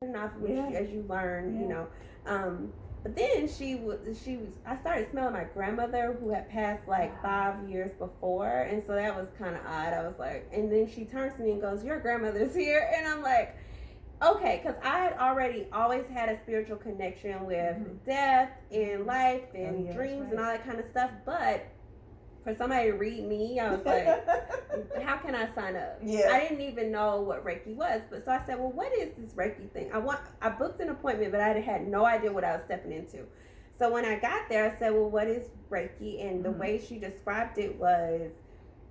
enough as you learn, you know. But then I started smelling my grandmother who had passed like 5 years before, and so that was kind of odd. I was like, and then she turns to me and goes, "Your grandmother's here," and I'm like, okay, because I had already always had a spiritual connection with death and life and dreams and all that kind of stuff, but for somebody to read me, I was like, how can I sign up? I didn't even know what Reiki was. But so I said, well, what is this Reiki thing? I booked an appointment, but I had no idea what I was stepping into. So when I got there, I said, well, what is Reiki? And the way she described it was,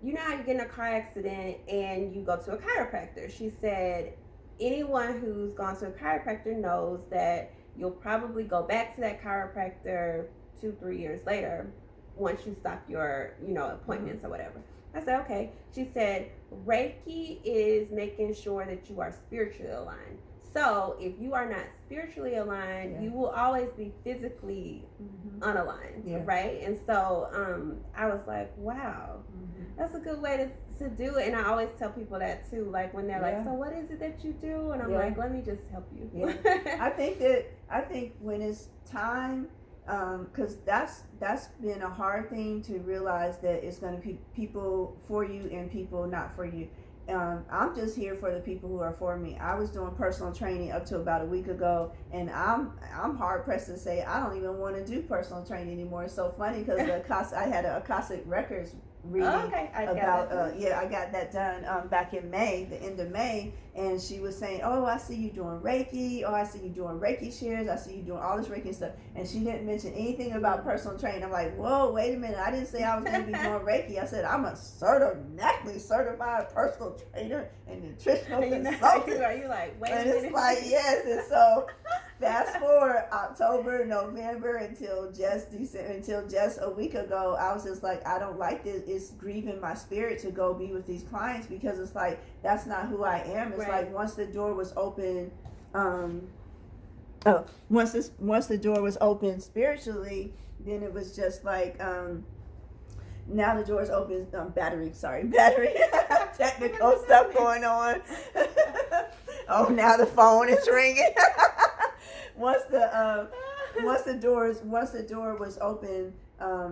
you know how you get in a car accident and you go to a chiropractor? She said, anyone who's gone to a chiropractor knows that you'll probably go back to that chiropractor 2-3 years later once you stop your, appointments or whatever. I said, okay. She said, Reiki is making sure that you are spiritually aligned. So if you are not spiritually aligned, you will always be physically unaligned, right? And so I was like, wow, that's a good way to do it. And I always tell people that too, like when they're like, so what is it that you do? And I'm like, let me just help you. I think when it's time, because that's been a hard thing to realize, that it's going to be people for you and people not for you. I'm just here for the people who are for me. I was doing personal training up to about a week ago, and I'm hard pressed to say I don't even want to do personal training anymore. It's so funny because I had a Akashic Records reading I got that done back in May, the end of May, and she was saying, oh, I see you doing Reiki, I see you doing Reiki shares, I see you doing all this Reiki stuff, and she didn't mention anything about personal training. I'm like, whoa, wait a minute, I didn't say I was going to be doing Reiki. I said I'm a certified personal trainer and nutritional consultant. You're like, wait a minute. And it's like, yes, and so fast forward October, November, until just a week ago, I was just like, I don't like this. It's grieving my spirit to go be with these clients, because it's like, that's not who I am. It's like once the door was open, once the door was open spiritually, then it was just like, now the door's open. Battery technical stuff going on. Oh, now the phone is ringing. Once the door was open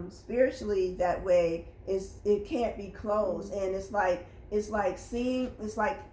spiritually that way, it can't be closed. And it's like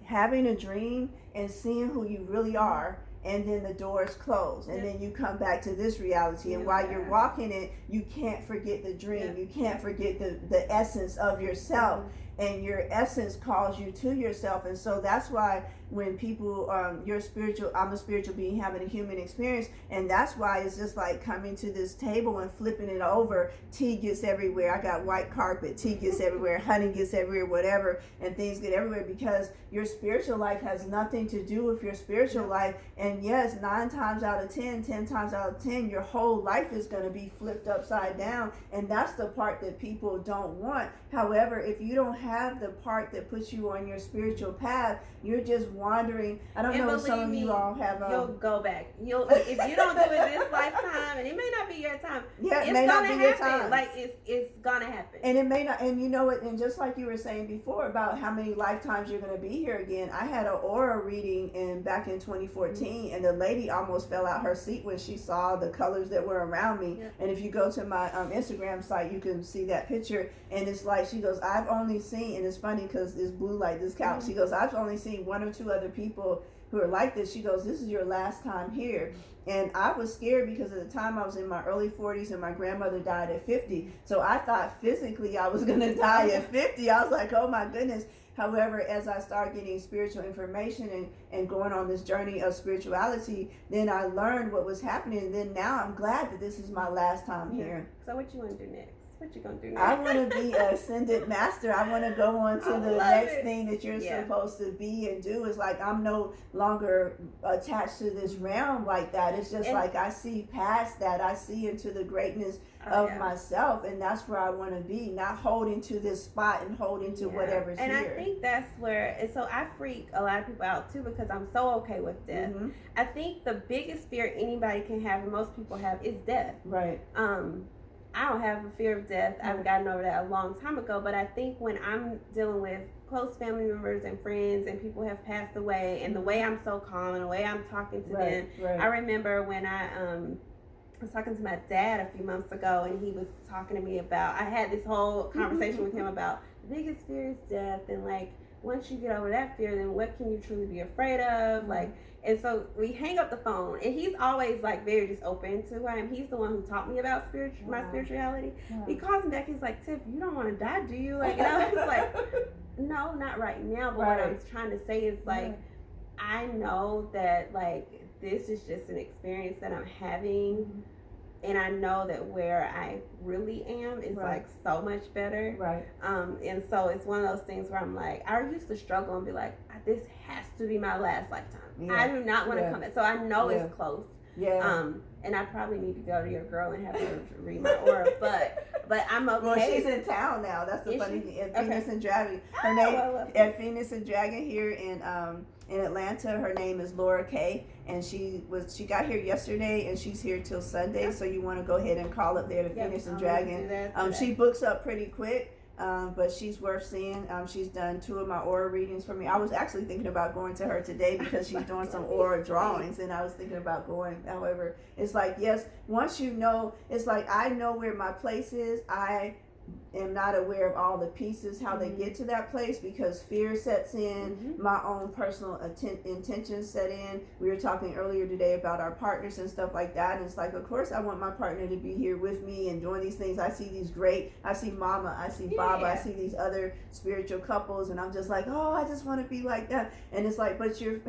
having a dream and seeing who you really are, and then the doors close, and then you come back to this reality. And while you're walking it, you can't forget the dream. You can't forget the essence of yourself, and your essence calls you to yourself. And so that's why when people, you're spiritual, I'm a spiritual being having a human experience, and that's why it's just like coming to this table and flipping it over. Tea gets everywhere. I got white carpet. Tea gets everywhere. Honey gets everywhere. Whatever, and things get everywhere, because your spiritual life has nothing to do with your spiritual life. And yes, 9 times out of 10, 10 times out of 10, your whole life is going to be flipped upside down, and that's the part that people don't want. However, if you don't have the part that puts you on your spiritual path, you're just wandering. I don't know if some of you all have. You'll go back. If you don't do it this lifetime, and it may not be your time. Yeah, it may not be your time. Like it's gonna happen. And it may not. And you know what? And just like you were saying before about how many lifetimes you're gonna be here again, I had an aura reading back in 2014, and the lady almost fell out her seat when she saw the colors that were around me. Yep. And if you go to my Instagram site, you can see that picture. And it's like, she goes, I've only seen, and it's funny because it's blue like this couch. She goes, I've only seen 1 or 2 other people who are like this. She goes, this is your last time here. And I was scared because at the time I was in my early 40s and my grandmother died at 50. So I thought physically I was going to die at 50. I was like, oh my goodness. However, as I started getting spiritual information and going on this journey of spirituality, then I learned what was happening. And then now I'm glad that this is my last time here. So what you want to do next? What you gonna do now? I want to be an ascended master. I want to go on to the next thing that you're supposed to be and do. Is like, I'm no longer attached to this realm like that. It's just like I see past that. I see into the greatness of myself, and that's where I want to be. Not holding to this spot and holding to whatever's and here. I think that's where. And so I freak a lot of people out too, because I'm so okay with death. I think the biggest fear anybody can have, and most people have, is death. Right. I don't have a fear of death. I've gotten over that a long time ago. But I think when I'm dealing with close family members and friends and people have passed away, and the way I'm so calm and the way I'm talking to them, I remember when I was talking to my dad a few months ago, and he was talking to me about, I had this whole conversation with him about the biggest fear is death, and like, once you get over that fear, then what can you truly be afraid of? Like, and so we hang up the phone, and he's always like very just open to who I am. He's the one who taught me about my spirituality. He calls me back, he's like, Tiff, you don't want to die, do you? Like, and I was like, no, not right now. But what I'm trying to say is like, I know that like this is just an experience that I'm having. And I know that where I really am is like so much better. And so it's one of those things where I'm like, I used to struggle and be like, this has to be my last lifetime. I do not want to come back. So I know it's close. And I probably need to go to your girl and have her read my aura, but I'm okay. Well, she's in town now. That's the funny thing. At Phoenix and Dragon. Her name at Phoenix and Dragon here in Atlanta. Her name is Laura Kay, and she got here yesterday, and she's here till Sunday. So you want to go ahead and call up there to Phoenix and Dragon. She books up pretty quick. But she's worth seeing. She's done 2 of my aura readings for me. I was actually thinking about going to her today because she's doing some aura drawings, and I was thinking about going. However, it's like, yes, once you know, it's like I know where my place is. I am not aware of all the pieces, how they get to that place, because fear sets in, my own personal intentions set in. We were talking earlier today about our partners and stuff like that, and it's like, of course I want my partner to be here with me and doing these things. I see Mama, I see Baba, I see these other spiritual couples, and I'm just like, oh, I just want to be like that. And it's like, but you're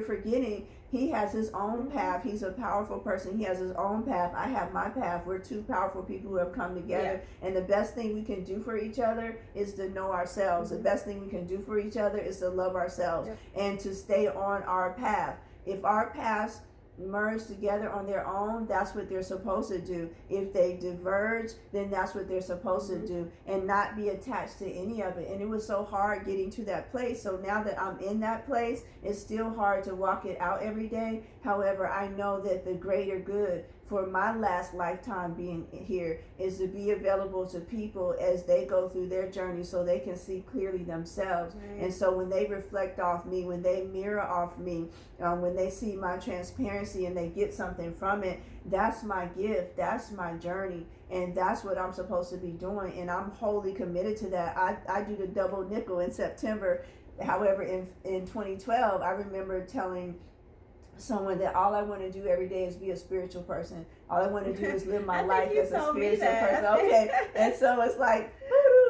forgetting he has his own path. He's a powerful person. He has his own path. I have my path. We're 2 powerful people who have come together. And the best thing we can do for each other is to know ourselves. The best thing we can do for each other is to love ourselves and to stay on our path. If our paths merge together on their own, that's what they're supposed to do. If they diverge, then that's what they're supposed to do, and not be attached to any of it. And it was so hard getting to that place. So now that I'm in that place, it's still hard to walk it out every day. However, I know that the greater good for my last lifetime being here is to be available to people as they go through their journey, so they can see clearly themselves. And so when they reflect off me, when they mirror off me, when they see my transparency and they get something from it, that's my gift, that's my journey, and that's what I'm supposed to be doing. And I'm wholly committed to that. I do the double nickel in September. However, in 2012, I remember telling someone that all I want to do every day is be a spiritual person. All I want to do is live my life as a spiritual person. Okay. And so it's like,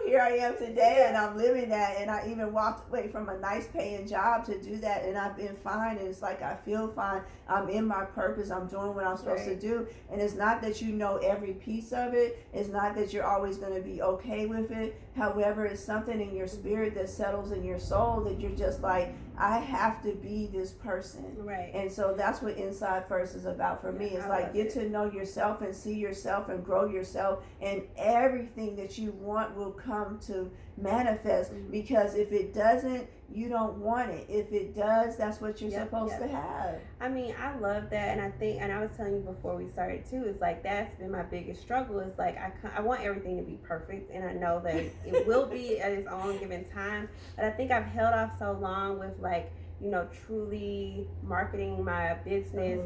here I am today, and I'm living that. And I even walked away from a nice paying job to do that, and I've been fine. And it's like, I feel fine. I'm in my purpose. I'm doing what I'm supposed to do. And it's not that you know every piece of it. It's not that you're always going to be okay with it. However, it's something in your spirit that settles in your soul that you're just like, I have to be this person. And so that's what Inside First is about for me. It's like, get to know yourself and see yourself and grow yourself, and everything that you want will come to manifest. Because if it doesn't, you don't want it. If it does, that's what you're supposed to have. I mean, I love that. And I think, and I was telling you before we started too, is like, that's been my biggest struggle. Is like, I want everything to be perfect, and I know that it will be at its own given time. But I think I've held off so long with like, you know, truly marketing my business,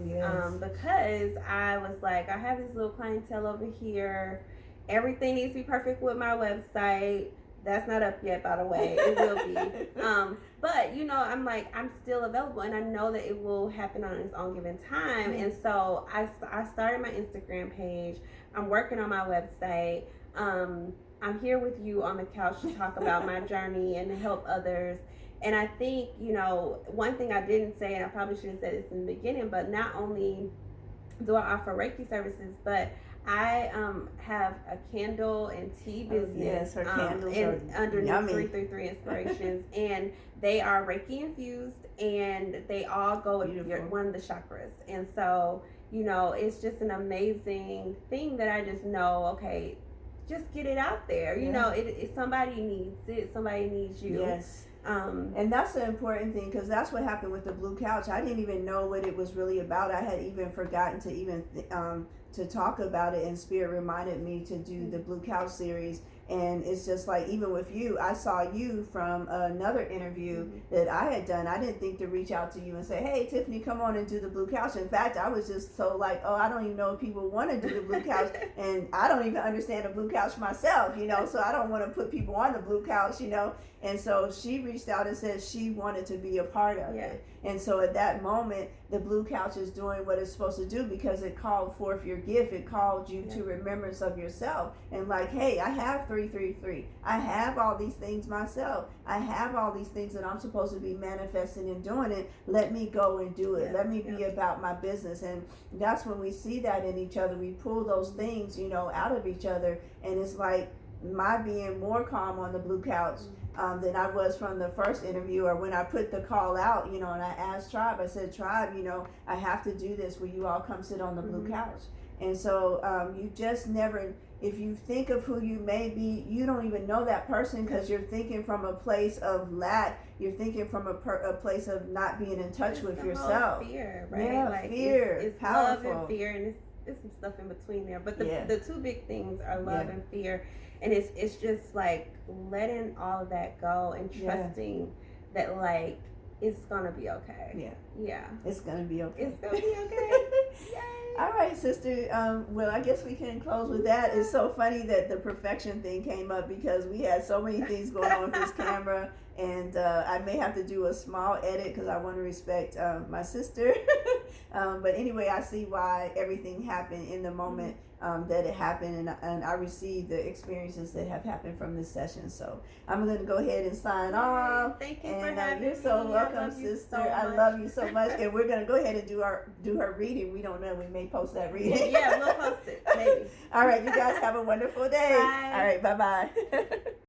because I was like, I have this little clientele over here. Everything needs to be perfect with my website. That's not up yet, by the way. It will be. But, you know, I'm like, I'm still available, and I know that it will happen on its own given time. And so I started my Instagram page. I'm working on my website. I'm here with you on the couch to talk about my journey and to help others. And I think, you know, one thing I didn't say, and I probably should have said this in the beginning, but not only do I offer Reiki services, but I have a candle and tea business her candles underneath 333 Inspirations, and they are Reiki infused, and they all go with one of the chakras. And so, you know, it's just an amazing thing that I just know, okay, just get it out there. You know, it somebody needs it. Somebody needs you. And that's the important thing, because that's what happened with the blue couch. I didn't even know what it was really about. I had even forgotten to even to talk about it, and Spirit reminded me to do the blue couch series. And it's just like, even with you, I saw you from another interview that I had done. I didn't think to reach out to you and say, hey, Tiffany, come on and do the blue couch. In fact, I was just so like, oh, I don't even know if people want to do the blue couch. And I don't even understand the blue couch myself, so I don't want to put people on the blue couch, And so she reached out and said she wanted to be a part of it. And so at that moment, the blue couch is doing what it's supposed to do, because it called forth your gift. It called you to remembrance of yourself. And like, hey, I have 333. I have all these things myself. I have all these things that I'm supposed to be manifesting and doing it. Let me go and do it. Let me be about my business. And that's when we see that in each other. We pull those things, out of each other. And it's like my being more calm on the blue couch than I was from the first interview, or when I put the call out, and I asked Tribe, I said, Tribe, I have to do this. Will you all come sit on the blue couch? And so you just never, if you think of who you may be, you don't even know that person, because you're thinking from a place of lack. You're thinking from a place of not being in touch with yourself. Fear, right? Yeah, like fear. It's powerful. Love and fear, and it's some stuff in between there. But the two big things are love and fear. And it's just like letting all of that go and trusting that like it's gonna be okay. Yeah. It's gonna be okay. It's gonna be okay. Yay. All right, sister. Well, I guess we can close with that. It's so funny that the perfection thing came up, because we had so many things going on with this camera, and I may have to do a small edit because I want to respect my sister. But anyway, I see why everything happened in the moment that it happened, and I received the experiences that have happened from this session. So I'm going to go ahead and sign off. Thank you for having me. You're so welcome, sister. I love you so much. And we're going to go ahead and do her reading. We don't know. We may post that reading. Yeah, we'll post it. Maybe. All right, you guys have a wonderful day. Bye. All right, bye-bye.